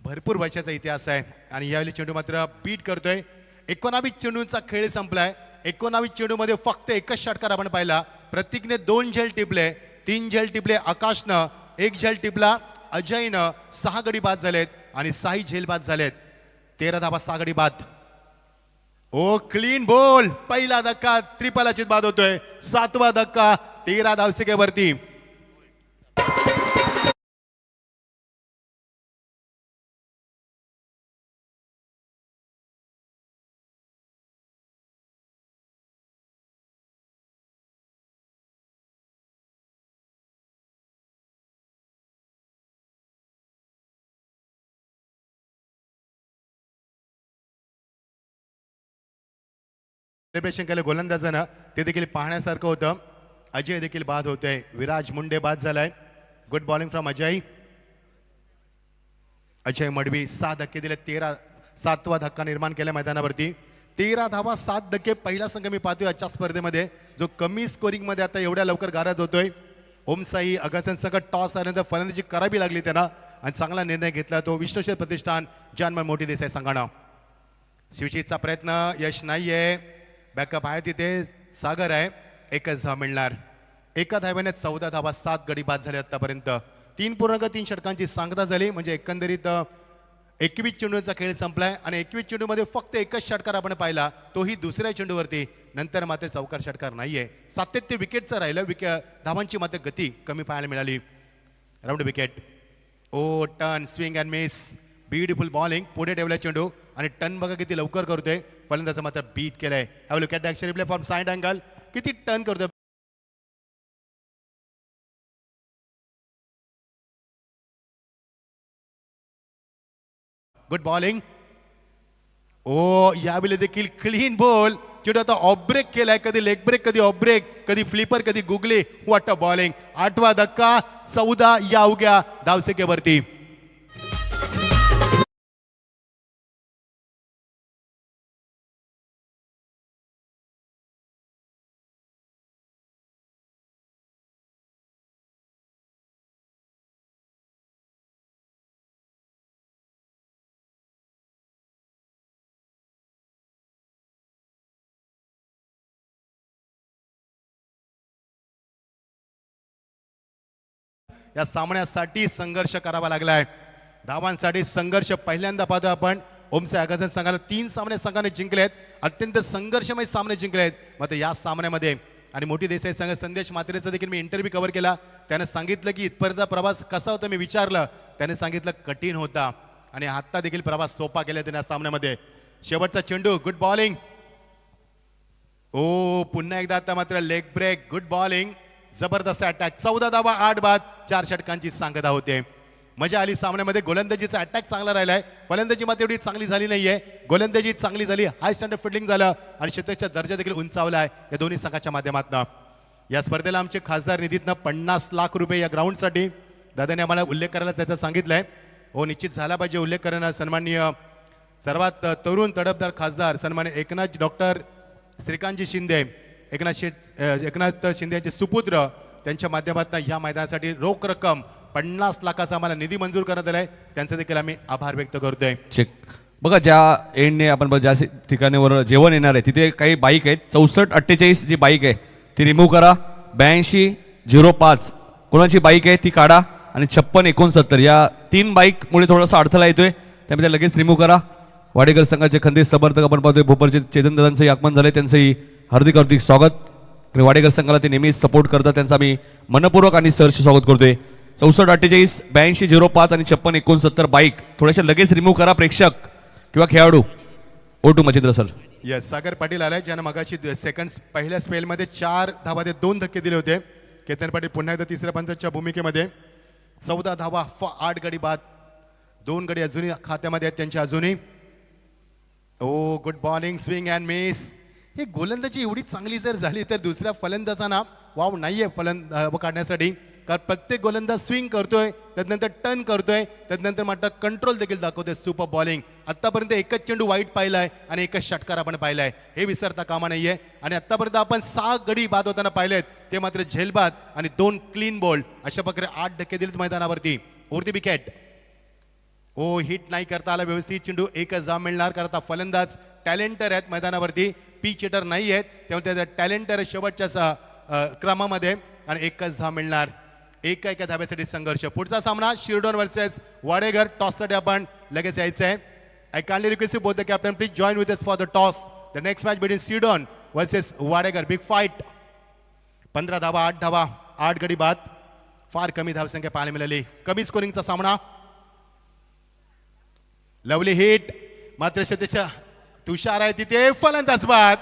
भरपूर वर्षाचा इतिहास आहे. आणि यावेळी चेंडू मात्र बीट करतोय. 19 चेंडूंचा खेळ संपलाय. 19 चेंडूमध्ये फक्त एकच षटकार आपण पाहिला. प्रत्येकने 2 झेल टिपले, 3 झेल टिपले आकाशनं, 1 झेल टिपला अजयनं. 6 गडी बाद झालेत आणि 6 झेल बाद झालेत. 13 धावा 6 गडी बाद. ओ क्लीन बॉल. पहिला धक्का त्रिपलाचित बाद होतोय. 7वा धक्का 13 धावसंख्येवरती. सेलिब्रेशन केलं गोलंदाजानं ते देखील पाहण्यासारखं होतं. अजय देखील बाद होतोय. विराज मुंडे बाद झालाय. Good bowling from Ajay. Ajay Madavi 6 धक्के दिले. 7वा धक्का निर्माण केला मैदानावरती. 13 धावा 7 धक्के. पहिला संघ मी पाहतोय आजच्या स्पर्धेमध्ये जो कमी स्कोरिंग मध्ये आता एवढ्या लवकर गारद होतोय. ओमसाई अगासन संघ टॉस आल्यानंतर फलंदाजी करावी लागली त्यांना आणि चांगला निर्णय घेतला तो विश्वशेत प्रतिष्ठान जानमन मोठी देसाई संघानं. स्विचितचा प्रयत्न यश नाहीये. बॅकअप आहे तिथे सागर आहे. एकच धाव मिळणार. एका धाव्याने 14 धावा 7 गडी बाद झाले आतापर्यंत. 3.3 षटकांची सांगता झाली म्हणजे एकंदरीत 21 चेंडूंचा खेळ संपलाय आणि 21 चेंडूमध्ये फक्त एकच षटकार आपण पाहिला तोही दुसऱ्या चेंडूवरती. नंतर मात्र चौकार षटकार नाहीये. सातत्य विकेटचं राहिलं. धावांची मात्र गती कमी पाहायला मिळाली. Round wicket. Oh turn swing and miss. Beautiful bowling. पुढे ठेवलाय चेंडू आणि टर्न बघा किती लवकर करतोय. फलंदाजा मात्र बीट केलाय. Have look at the action replay from side angle. किती टर्न करतोय. Good bowling. ओ यावेळी देखील क्लीन बॉल. चेंडू आता ऑफ ब्रेक केलाय. कधी लेग ब्रेक कधी ऑफ ब्रेक कधी फ्लिपर कधी गुगली. What a bowling. 8वा धक्का 14 या अवघ्या धावसंख्येवरती. या सामन्यासाठी संघर्ष करावा लागलाय. धावांसाठी संघर्ष पहिल्यांदा पाहतो आपण. ओमसे आगासन संघाला 3 सामने संघाने जिंकलेत. अत्यंत संघर्षमय सामने जिंकलेत. मात्र या सामन्यामध्ये आणि मोठी देसाई संघ संदेश मात्रेचा देखील मी इंटरव्ह्यू कव्हर केला. त्याने सांगितलं की इथपर्यंत प्रवास कसा होता मी विचारलं. त्याने सांगितलं कठीण होता आणि आत्ता देखील प्रवास सोपा केला त्याने या सामन्यामध्ये. शेवटचा चेंडू. Good bowling. ओ पुन्हा एकदा आता मात्र लेग ब्रेक. Good bowling. जबरदस्त अटॅक. 14 धावा 8 बाद 4 षटकांची सांगता होते. मजा आली सामन्यामध्ये. गोलंदाजीचा अटॅक चांगला राहिलाय. फलंदाजी मात्र एवढी चांगली झाली नाहीये. गोलंदाजी चांगली झाली. हाय स्टँडर्ड फिल्डिंग झालं आणि शतकचा दर्जा देखील उंचावलाय या दोन्ही संघाच्या माध्यमातून. या स्पर्धेला आमचे खासदार निधीतनं 50 लाख रुपये या ग्राउंडसाठी दादाने आम्हाला उल्लेख करायला त्याचा सांगितलंय. हो निश्चित झाला पाहिजे उल्लेख करणं. सन्माननीय सर्वात तरुण तडफदार खासदार सन्माननीय एकनाथ डॉक्टर श्रीकांतजी शिंदे एकनाथ शिंदे यांचे सुपुत्र त्यांच्या माध्यमातून या मैदानासाठी रोख रक्कम 50 लाखाचा आम्हाला निधी मंजूर करण्यात आलाय. त्यांचे देखील आम्ही आभार व्यक्त करतोय. चेक बघा ज्या एंडने आपण ज्या ठिकाणीवर जेवण येणार आहे तिथे काही बाईक आहेत. 6448 जी बाईक आहे ती रिमूव्ह करा. 8205 कोणाची बाईक आहे ती काढा आणि 5669 या 3 बाईकमुळे थोडासा अडथळा येतोय त्यामध्ये लगेच रिमूव्ह करा. वाडेकर संघाचे खंदे समर्थक आपण पाहतोय भोपरचे चेतन दादांचंही आगमन झाले. त्यांचंही हार्दिक हार्दिक स्वागत. वाडेकर संघाला ते नेहमीच सपोर्ट करतात. त्यांचा आम्ही मनपूर्वक आणि सहर्ष स्वागत करतोय. 6448 8205 आणि 5669 बाईक थोड्याशा लगेच रिमूव्ह करा. प्रेक्षक किंवा खेळाडू. ओ2 मचिंद्र सर. यस सागर पाटील आलाय ज्यानं मगाशी सेकंड पहिल्या स्पेलमध्ये 4 धावामध्ये 2 धक्के दिले होते. केतन पाटील पुन्हा एकदा तिसऱ्या पंचाच्या भूमिकेमध्ये. 14 धावा 8 गडी बाद. 2 गडी अजूनही खात्यामध्ये आहेत त्यांच्या अजूनही. Oh good bowling. Swing and miss. ही गोलंदाजी एवढी चांगली जर झाली तर दुसऱ्या फलंदाजांना वाव नाहीये काढण्यासाठी. कारण प्रत्येक गोलंदाज स्विंग करतोय त्यानंतर टर्न करतोय त्यानंतर मात्र कंट्रोल देखील दाखवतोय. Super bowling. आतापर्यंत एकच चेंडू वाईट पाहिलाय आणि एकच षटकार आपण पाहिलाय हे विसरता कामा नाहीये. आणि आतापर्यंत आपण 6 गडी बाद होताना पाहिलेत ते मात्र झेलबाद आणि 2 क्लीन बॉल अशा प्रकारे 8 धक्के दिलेत मैदानावरती. उरती विकेट. ओ हिट नाही करता आला व्यवस्थित. चेंडू एकच जाम मिळणार कारण आता फलंदाज टॅलेंटर आहेत मैदानावरती. पिच हिटर नाही आहेत तेव्हा त्याचा टॅलेंटर शेवटच्या क्रमामध्ये आणि एकच धाव मिळणार. एका धाब्यासाठी संघर्ष. पुढचा सामना शिरडोन वर्सेस वाडेघर. टॉससाठी आपण लगेच यायचं आहे. I kindly request you both the captain please join with us for the toss. The next match between Shirdon versus Wadeghar. Big fight. 15 धावा 8 धावा 8 गडी बाद. फार कमी धावसंख्या पाहायला मिळाली. कमी स्कोरिंगचा सामना. लवली हिट मात्र त्याच्या तुषार आहे तिथे. फलंदाज बाद.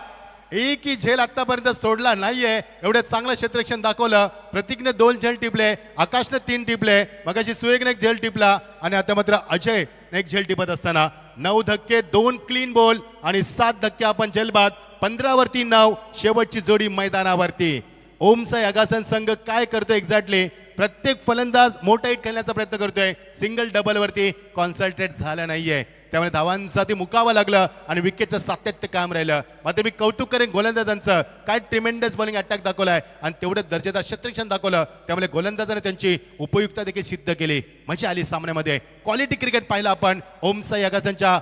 एकही झेल आतापर्यंत सोडला नाहीये. एवढं चांगलं क्षेत्ररक्षण दाखवलं. प्रतीकने 2 झेल टिपले. आकाशने 3 टिपले. मगाशी सुएगने 1 झेल टिपला आणि आता मात्र अजय एक झेल टिपत असताना 9 धक्के 2 क्लीन बॉल आणि 7 धक्के आपण जेलबाद. 15 वरती 9 शेवटची जोडी मैदानावरती. ओमचा यगासन संघ काय करतोय एक्झॅक्टली, प्रत्येक फलंदाज मोठा हिट खेळण्याचा प्रयत्न करतोय, सिंगल डबल वरती कॉन्सन्ट्रेट झाला नाहीये, त्यामुळे धावांचा ते मुकावं लागलं आणि विकेटचं सातत्य कायम राहिलं. मात्र मी कौतुक करेन गोलंदाजांचं, काय ट्रिमेंडस बॉलिंग अटॅक दाखवलाय आणि तेवढं दर्जेदार क्षेत्ररक्षण दाखवलं, त्यामुळे गोलंदाजाने त्यांची उपयुक्तता देखील सिद्ध केली. मजा आली सामन्यामध्ये. क्वालिटी क्रिकेट पाहिलं आपण ओमसा यगासनच्या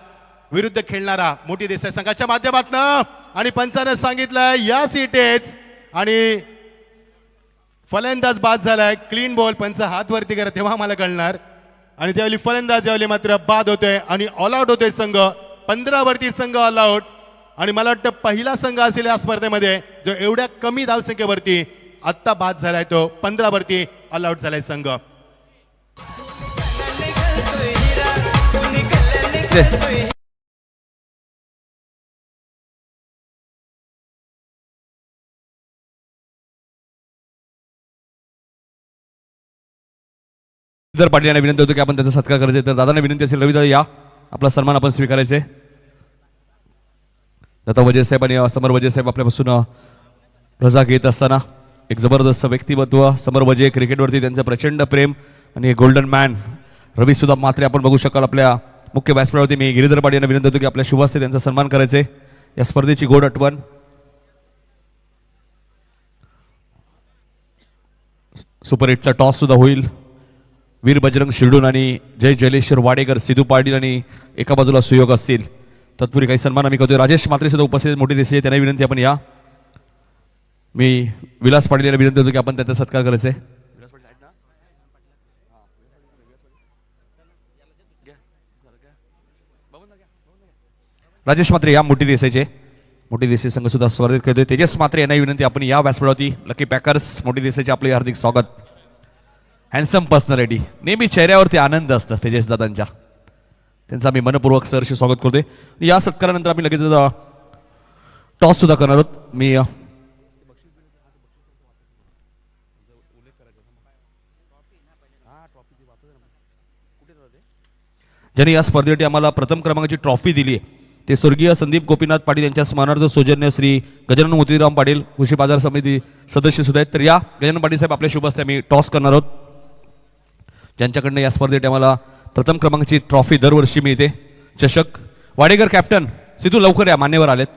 विरुद्ध खेळणारा मोठी देसाई संघाच्या माध्यमातून. आणि पंचानं सांगितलंय या सीटेच आणि फलंदाज बाद झालाय, क्लीन बॉल. पंच हात वरती करा तेव्हा मला कळणार. आणि त्यावेळी फलंदाज यावेळी मात्र बाद होतोय आणि ऑल आउट होतोय संघ. 15 वरती संघ ऑल आउट. आणि मला वाटतं पहिला संघ असेल या स्पर्धेमध्ये जो एवढ्या कमी धावसंख्येवरती आत्ता बाद झालाय, तो 15 वरती ऑल आउट झालाय संघ. जर पाटील यांना विनंती होतो की आपण त्याचा सत्कार करायचा, तर दादांना विनंती असेल रविदादा या, आपला सन्मान आपण स्वीकारायचे. दत्ता वजे साहेब आणि समर वजे साहेब आपल्यापासून रजा घेत असताना एक जबरदस्त व्यक्तिमत्व समर वजे, क्रिकेटवरती त्यांचं प्रचंड प्रेम आणि गोल्डन मॅन रवी सुद्धा मात्रे आपण बघू शकाल आपल्या मुख्य व्यासपीठावरती. मी गिरीधर पाटील यांना विनंती होतो की आपल्या शुभ हस्ते त्यांचा सन्मान करायचे. या स्पर्धेची गोड आठवण. सुपर 8चा टॉस सुद्धा होईल. वीर बजरंग शिरडून आणि जय जयलेश्वर वाडेकर, सिद्धू पाटील आणि एका बाजूला सुयोग असतील. तत्पूर्वी काही सन्मान आम्ही करतोय. राजेश मात्रे सुद्धा उपस्थित मोठी दिसते, त्यांना विनंती आपण या. मी विलास पाटील यांना विनंती होतो की आपण त्याचा सत्कार करायचे. राजेश मात्रे या मोठी देसाईचे, मोठी देसाई संघ सुद्धा स्पर्धेत खेळतोय. तेजस मात्रे यांना विनंती आपण या व्यासपीठावरती. लकी पॅकर्स मोठी देसाईचे आपले हार्दिक स्वागत. हँडसम पर्सनॅलिटी, नेहमी चेहऱ्यावरती आनंद असतं तेजस दादांच्या, त्यांचं आम्ही मनपूर्वक सरशी स्वागत करतोय. या सत्कारानंतर आम्ही लगेच टॉस सुद्धा करणार आहोत. मी ज्यांनी या स्पर्धेसाठी आम्हाला प्रथम क्रमांकाची ट्रॉफी दिली ते स्वर्गीय संदीप गोपीनाथ पाटील यांच्या स्मरणार्थ सौजन्य श्री गजानन मोतीराम पाटील कृषी बाजार समिती सदस्य सुद्धा आहेत. तर या गजानन पाटील साहेब आपल्या शुभ हस्ते आम्ही टॉस करणार आहोत. ज्यांच्याकडनं या स्पर्धेसाठी आम्हाला प्रथम क्रमांकाची ट्रॉफी दरवर्षी मिळते, चषक. वाडेकर कॅप्टन, सिद्धू लवकर या, मान्यवर आलेत.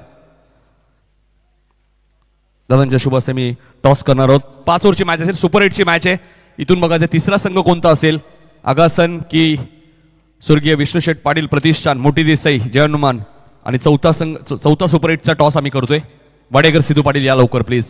दादांच्या शुभ हस्ते मी टॉस करणार आहोत. 5 ओव्हरची मॅच असेल, सुपर 8ची मॅच आहे. इथून बघायचं तिसरा संघ कोणता असेल, आगासन की स्वर्गीय विष्णुशेठ पाटील प्रतिष्ठान मोठी देसाई जय हनुमान. आणि चौथा सुपर 8चा टॉस आम्ही करतोय. वाडेकर सिद्धू पाटील या लवकर प्लीज.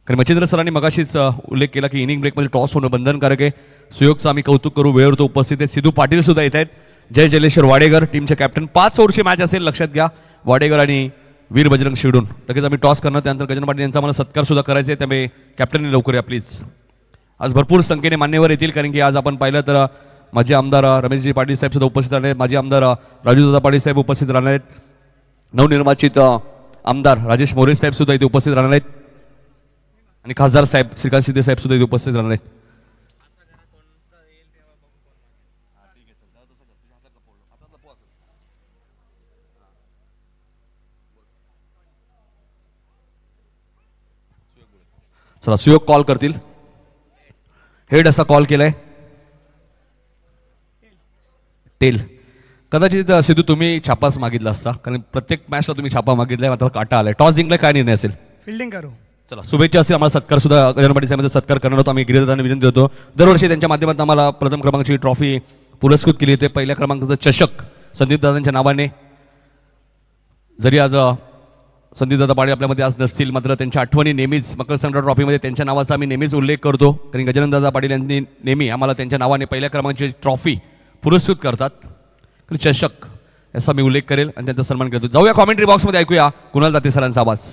कारण मच्छिंद्र सरांनी मगाशीच उल्लेख केला की इनिंग ब्रेकमध्ये टॉस होणं बंधनकारक आहे. सुयोगचं आम्ही कौतुक करू, वेळेवर तो उपस्थित आहेत. सिद्धू पाटील सुद्धा येत आहेत. जय जयलेश्वर वाडेकर टीमचे कॅप्टन. 5 ओव्हरची मॅच असेल, लक्षात घ्या. वाडेकर आणि वीर बजरंग शिरडून. लगेच आम्ही टॉस करणार, त्यानंतर गजानन पाटील यांचा मला सत्कार सुद्धा करायचा आहे, त्यामुळे कॅप्टनने लवकर या प्लीज. आज भरपूर संख्येने मान्यवर येतील, कारण की आज आपण पाहिलं तर माजी आमदार रमेशजी पाटील साहेब सुद्धा उपस्थित राहणार आहेत. माजी आमदार राजूदादा पाटील साहेब उपस्थित राहणार आहेत. नवनिर्वाचित आमदार राजेश मोरे साहेब सुद्धा इथे उपस्थित राहणार आहेत. आणि खासदार साहेब श्रीकांत सिद्धे साहेब सुद्धा इथे उपस्थित राहणार आहेत. चला, सुयोग कॉल करतील. हेड असा कॉल केलाय. टेल. कदाचित सिद्धू तुम्ही छापाच मागितला असता, कारण प्रत्येक मॅचला तुम्ही छापा मागितलाय, मात्र काटा आलाय. टॉस जिंकलाय, काय निर्णय असेल? फील्डिंग करू. चला, शुभेच्छा असेल. आम्हाला सत्कार सुद्धा गजानन पाटील साहेबांचा सत्कार करणार होतो. आम्ही गिरीदादांना विनंती होतो, दरवर्षी त्यांच्या माध्यमातून आम्हाला प्रथम क्रमांकाची ट्रॉफी पुरस्कृत केली होती. पहिल्या क्रमांकाचं चषक संदीप दादांच्या नावाने. जरी आज संदीप दादा पाटील आपल्यामध्ये आज नसतील, मात्र त्यांच्या आठवणी नेहमीच मकर संक्रांत ट्रॉफीमध्ये त्यांच्या नावाचा आम्ही नेहमीच उल्लेख करतो, कारण गजानन दादा पाटील यांनी नेहमी आम्हाला त्यांच्या नावाने पहिल्या क्रमांकाची ट्रॉफी पुरस्कृत करतात. चषक याचा मी उल्लेख करेल आणि त्यांचा सन्मान करतो. जाऊया कॉमेंट्री बॉक्समध्ये, ऐकूया कुणाल दाते सरांचा आवाज.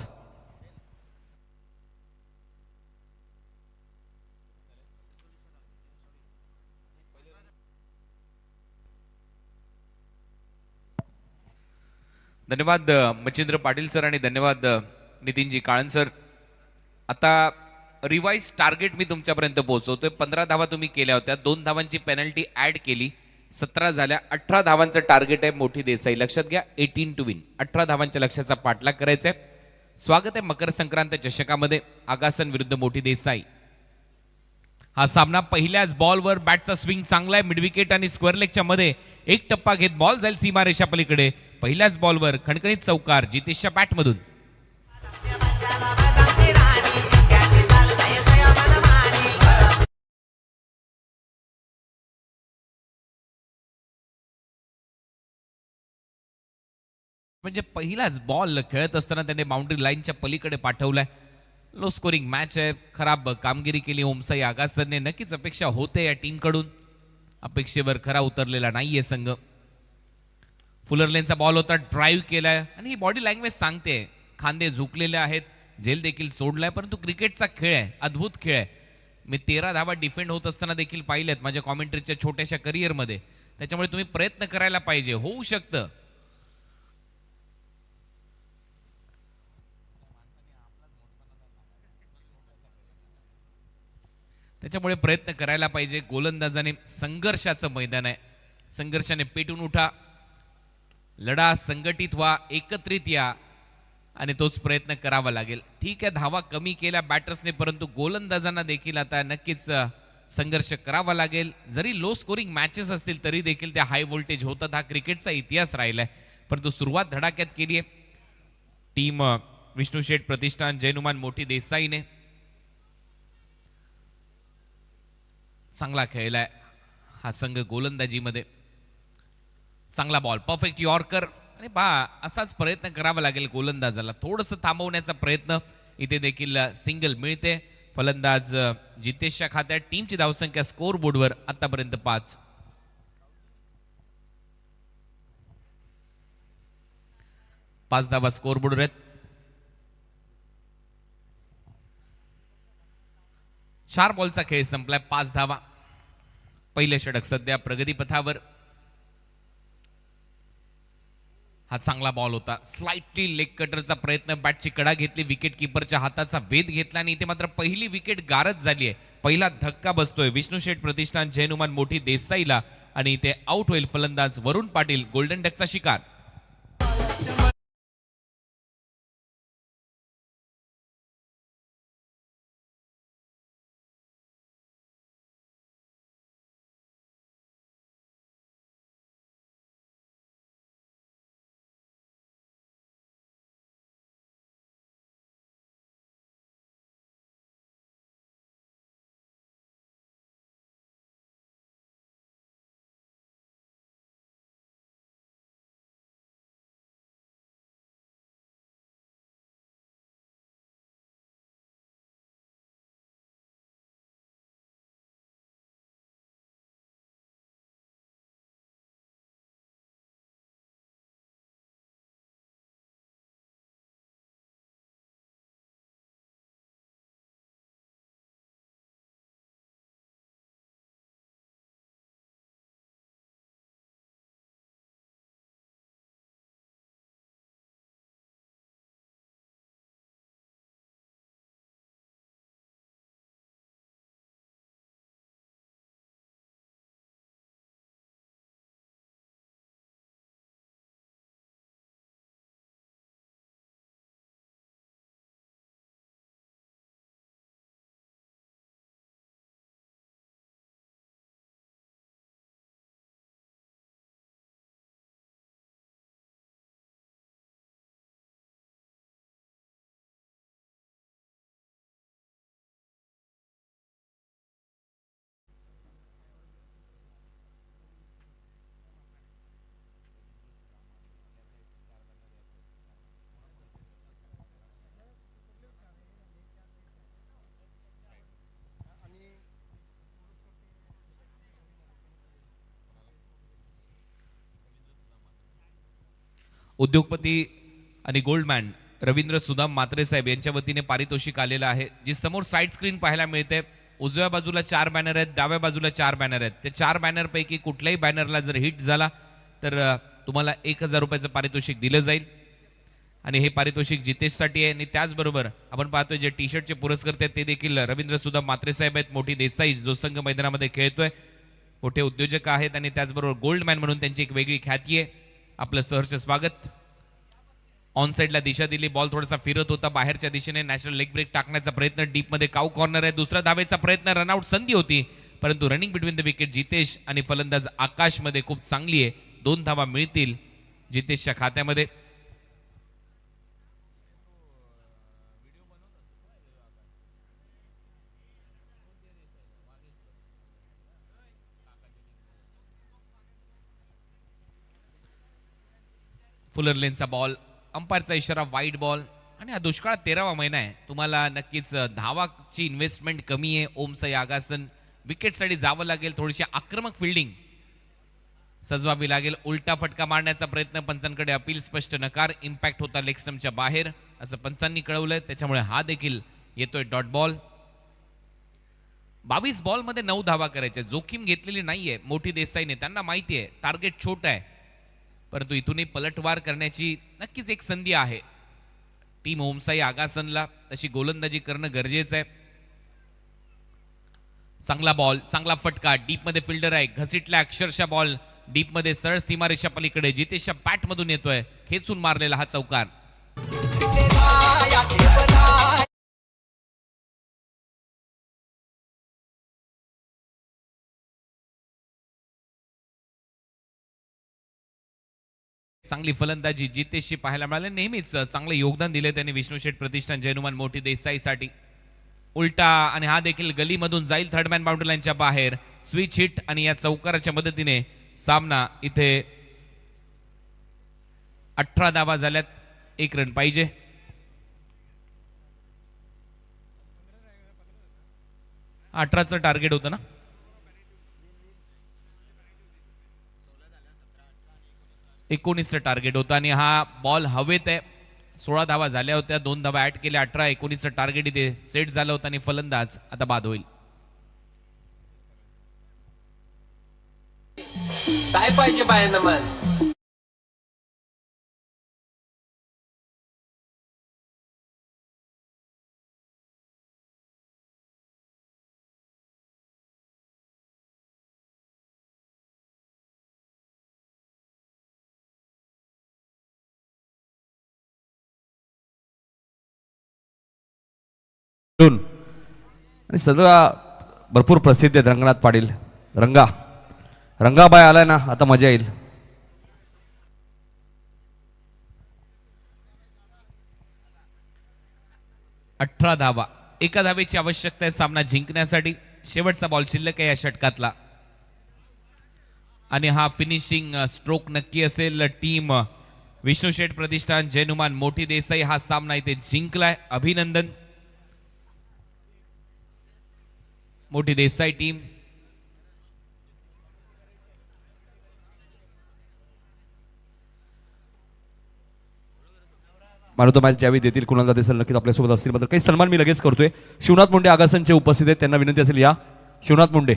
धन्यवाद मच्छिंद्र पाटील सर आणि धन्यवाद नितीनजी काळन सर. आता रिवाइज टार्गेट मी तुमच्यापर्यंत पोहोचवतोय. 15 धावा तुम्ही केल्या होत्या, 2 धावांची पेनल्टी ऍड केली, 17 झाल्या. 18 धावांचं टार्गेट आहे मोठी देसाई. लक्षात घ्या 18 टू विन. 18 धावांच्या लक्ष्याचा पाठलाग करायचा आहे. स्वागत आहे मकर संक्रांत चषकामध्ये आगासन विरुद्ध मोठी देसाई. हा सामना पहिल्याच बॉलवर बॅटचा स्विंग चांगला आहे. मिड विकेट आणि स्क्वेअर लेगच्या मध्ये एक टप्पा घेत बॉल जाईल सीमारेषा पलीकडे. पहिल्याच बॉलवर खणखणीत चौकार जितेशच्या बॅटमधून. म्हणजे पहिलाच बॉल खेळत असताना त्याने बाउंड्री लाईनच्या पलीकडे पाठवलाय. लो स्कोरिंग मॅच आहे. खराब कामगिरी केली ओमसाई आगासरने. नक्कीच अपेक्षा होते या टीमकडून. अपेक्षेवर खरा उतरलेला नाहीये संघ. फुलरलेनचा बॉल होता. ड्राईव्ह केलाय आणि ही बॉडी लँग्वेज सांगते. खांदे झुकलेले आहेत. झेल देखील सोडलाय. परंतु क्रिकेटचा खेळ आहे. अद्भुत खेळ आहे. मी 13 धावा डिफेंड होत असताना देखील पाहिलेत माझ्या कॉमेंट्रीच्या छोट्याशा करिअरमध्ये. त्याच्यामुळे तुम्ही प्रयत्न करायला पाहिजे. होऊ शकतं. त्याच्यामुळे प्रयत्न करायला पाहिजे. गोलंदाजाने संघर्षाचं मैदान आहे. संघर्षाने पेटून उठा. लढा. संघटित व्हा. एकत्रित या आणि तोच प्रयत्न करावा लागेल. ठीक आहे धावा कमी केल्या बॅटर्सने परंतु गोलंदाजांना देखील आता नक्कीच संघर्ष करावा लागेल. जरी लो स्कोरिंग मॅचेस असतील तरी देखील त्या हाय व्होल्टेज होतात. हा क्रिकेटचा इतिहास राहिलाय. परंतु सुरुवात धडाक्यात केली आहे टीम विष्णू शेठ प्रतिष्ठान जैनुमान मोठी देसाईने. चांगला खेळलाय हा संघ गोलंदाजीमध्ये. चांगला बॉल. Perfect yorker. आणि असाच प्रयत्न करावा लागेल गोलंदाजाला. थोडंसं थांबवण्याचा प्रयत्न. इथे देखील सिंगल मिळते. फलंदाज जितेशच्या खात्यात. टीमची धावसंख्या स्कोर बोर्डवर आतापर्यंत 5. धावा स्कोर बोर्डवर आहेत. 4 बॉलचा खेळ संपलाय. 5 धावा. पहिले षटक सध्या प्रगतीपथावर. हा चांगला बॉल होता. स्लाइटली लेग कटरचा प्रयत्न. बॅटची कडा घेतली. विकेट किपरच्या हाताचा वेध घेतला आणि इथे मात्र पहिली विकेट गारद झाली आहे. पहिला धक्का बसतोय विष्णू शेठ प्रतिष्ठान जैनुमान मोठी देसाईला आणि इथे आउट होईल फलंदाज वरुण पाटील. गोल्डन डकचा शिकार. उद्योगपती आणि गोल्डमॅन रवींद्र सुदाम मात्रे साहेब यांच्या वतीने पारितोषिक आलेलं आहे. जी समोर साईड स्क्रीन पाहायला मिळते. उजव्या बाजूला 4 बॅनर आहेत. डाव्या बाजूला 4 बॅनर आहेत. त्या 4 बॅनर पैकी कुठल्याही बॅनरला जर हिट झाला तर तुम्हाला 1000 रुपयाचं पारितोषिक दिलं जाईल. आणि हे पारितोषिक जितेशसाठी आहे. आणि त्याचबरोबर आपण पाहतोय जे टी शर्टचे पुरस्कर्ते आहेत ते देखील रवींद्र सुदाम मात्रे साहेब आहेत मोठी देसाई जो संघ मैदानामध्ये खेळतोय. मोठे उद्योजक आहेत आणि त्याचबरोबर गोल्डमॅन म्हणून त्यांची एक वेगळी ख्याती आहे. आपलं सहर्ष स्वागत. ऑन साईडला दिशा दिली, बॉल थोडासा फिरत होता बाहेरच्या दिशेने. नॅशनल लेग ब्रेक टाकण्याचा प्रयत्न, डीप मध्ये काऊ कॉर्नर आहे. दुसरा धावेचा प्रयत्न, रनआउट संधी होती, परंतु running between the wicket Jitesh आणि फलंदाज आकाश मध्ये खूप चांगली आहे. 2 धावा मिळतील जितेशच्या खात्यामध्ये. फुलर लेनचा बॉल, अंपायरचा इशारा वाईड बॉल. आणि हा दुष्काळ 13वा महिना आहे. तुम्हाला नक्कीच धावाची इन्व्हेस्टमेंट कमी आहे. ओमसाई आगासन विकेटसाठी जावं लागेल, थोडीशी आक्रमक फिल्डिंग सजवावी लागेल. उलटा फटका मारण्याचा प्रयत्न, पंचांकडे अपील, स्पष्ट नकार. इम्पॅक्ट होता लेग स्टंपच्या बाहेर असं पंचांनी कळवलंय, त्याच्यामुळे हा देखील येतोय डॉट बॉल. 22 बॉलमध्ये 9 धावा करायच्या, जोखीम घेतलेली नाहीये मोठी देसाईने. त्यांना माहिती आहे टार्गेट छोट आहे, परंतु इथूनही पलटवार करण्याची नक्कीच एक संधी आहे टीम ओमसाई आगासनला. तशी गोलंदाजी करणं गरजेचं आहे. चांगला बॉल, चांगला फटका, डीप मध्ये फिल्डर आहे, घसीटला अक्षरशः बॉल डीप मध्ये सरळ सीमारेषा पलीकडे. जितेशच्या बॅट मधून येतोय, खेचून मारलेला हा चौकार. चांगली फलंदाजी जितेशची पाहायला मिळाली. नेहमीच चांगलं योगदान दिले त्यांनी विष्णू शेठ प्रतिष्ठान जयनुमान मोठी देसाईसाठी. उलटा, आणि हा देखील गलीमधून जाईल थर्ड मॅन बाउंड्री लाईनच्या बाहेर. स्विच हिट आणि या चौकाराच्या मदतीने सामना इथे 18 धावा झाल्यात, 1 रन पाहिजे. चं टार्गेट होतं ना. 19चं टार्गेट होतं आणि हा बॉल हवेत आहे. 16 धावा झाल्या होत्या, 2 धावा ऍड केल्या. 18-19चं टार्गेट इथे सेट झालं होतं आणि फलंदाज आता बाद होईल. काय पाहिजे बायांना मन. आणि सगळा भरपूर प्रसिद्ध आहेत रंगनाथ पाटील. रंगाबाई आलाय ना, आता मजा येईल. अठरा धावा, 1 धावेची आवश्यकता आहे सामना जिंकण्यासाठी. शेवटचा बॉल शिल्लक आहे या षटकातला आणि हा फिनिशिंग स्ट्रोक नक्की असेल. टीम विष्णू शेठ प्रतिष्ठान जयनुमान मोठी देसाई हा सामना इथे जिंकलाय. अभिनंदन मोठी देसाई टीम. मारुतो मॅच ज्यावेळी देतील कुणाला दिसेल नक्कीच आपल्यासोबत असतील. बद्दल काही सन्मान मी लगेच करतोय. शिवनाथ मुंडे आगासनचे उपस्थित आहेत, त्यांना विनंती असेल या. शिवनाथ मुंडे.